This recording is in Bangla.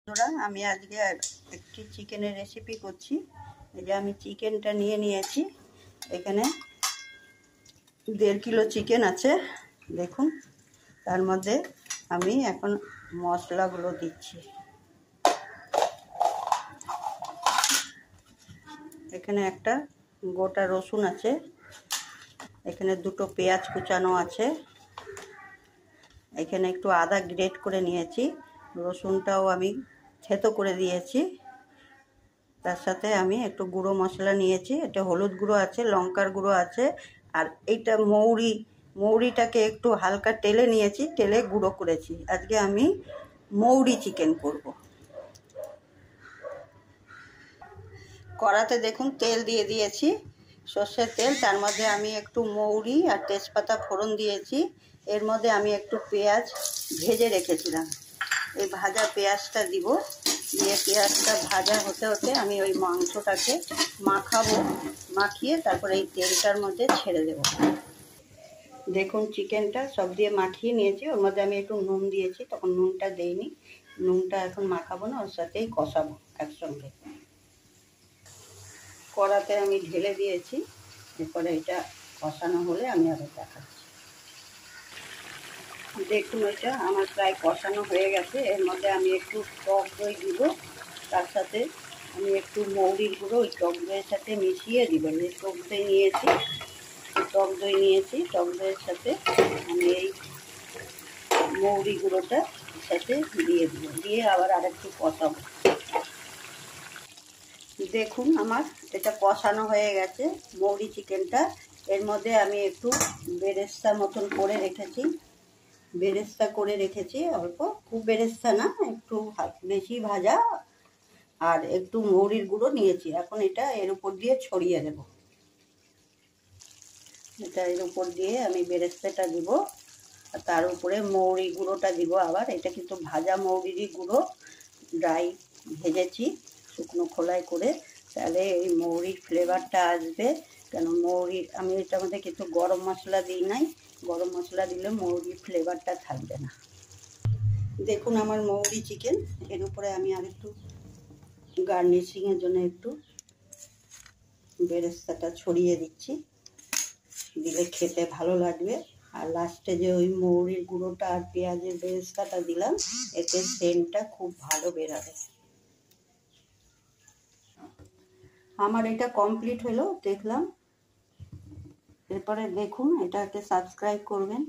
বন্ধুরা, আমি আজকে একটি চিকেনের রেসিপি করছি। এই যে আমি চিকেনটা নিয়ে নিয়েছি। এখানে 1.5 কিলো চিকেন আছে। দেখুন, তার মধ্যে আমি এখন মশলাগুলো দিচ্ছি। এখানে একটা গোটা রসুন আছে, এখানে 2টো পেঁয়াজ কুচানো আছে, এখানে একটু আদা গ্রেট করে নিয়েছি, রসুনটাও আমি থেতো করে দিয়েছি। তার সাথে আমি একটু গুঁড়ো মশলা নিয়েছি, এটা হলুদ গুঁড়ো আছে, লঙ্কার গুঁড়ো আছে, আর এইটা মৌরিটাকে একটু হালকা টেলে নিয়েছি, টেলে গুঁড়ো করেছি। আজকে আমি মৌরি চিকেন করব। কড়াতে দেখুন তেল দিয়ে দিয়েছি, সর্ষের তেল। তার মধ্যে আমি একটু মৌরি আর তেজপাতা ফোড়ন দিয়েছি। এর মধ্যে আমি একটু পেঁয়াজ ভেজে রেখেছিলাম, এই ভাজা পেঁয়াজটা দিব। দিয়ে পেঁয়াজটা ভাজা হতে হতে আমি ওই মাংসটাকে মাখাবো, মাখিয়ে তারপরে এই তেলটার মধ্যে ছেড়ে দেব। দেখুন, চিকেনটা সব দিয়ে মাখিয়ে নিয়েছি, ওর মধ্যে আমি একটু নুন দিয়েছি, তখন নুনটা দেইনি। নুনটা এখন মাখাবো না, ওর সাথেই কষাবো একসঙ্গে। কড়াতে আমি ঢেলে দিয়েছি, এরপরে এটা কষানো হলে আমি আবার দেখাচ্ছি। দেখুন, এটা আমার প্রায় কষানো হয়ে গেছে। এর মধ্যে আমি একটু টক দই দিব, তার সাথে আমি একটু মৌরির গুঁড়ো ওই টক দইয়ের সাথে মিশিয়ে দিব। যে টক দই নিয়েছি, টক দইয়ের সাথে আমি এই মৌরি গুঁড়োটা সাথে দিয়ে দিব, দিয়ে আবার আরেকটু কষাবো। দেখুন, আমার এটা কষানো হয়ে গেছে মৌরি চিকেনটা। এর মধ্যে আমি একটু বেরেস্তা মতন করে রেখেছি, অল্প, খুব বেরেস্তা না, একটু বেশি ভাজা, আর একটু মৌরির গুঁড়ো নিয়েছি। এখন এটা এর উপর দিয়ে ছড়িয়ে দেব। এটা এর উপর দিয়ে আমি বেরেস্তাটা দিব, আর তার উপরে মৌরি গুঁড়োটা দিব আবার। এটা কিন্তু ভাজা মৌরিরই গুঁড়ো, ড্রাই ভেজেছি শুকনো খোলায় করে, তাহলে এই মৌরির ফ্লেভারটা আসবে। কেন আমি এটার মধ্যে কিন্তু গরম মশলা দিই নাই, গরম মশলা দিলে মৌরির ফ্লেভারটা থাকবে না। দেখুন, আমার মৌরি চিকেন, এর উপরে আমি আর একটু গার্নিশিংয়ের জন্য একটু বেরেস্তাটা ছড়িয়ে দিচ্ছি, দিলে খেতে ভালো লাগবে। আর লাস্টে যে ওই মৌরির গুঁড়োটা আর পেঁয়াজের বেরেস্তাটা দিলাম, এতে সেন্টটা খুব ভালো বেরাবে। আমার এটা কমপ্লিট হলো, দেখলাম। এরপরে দেখুন, এটাকে সাবস্ক্রাইব করবেন।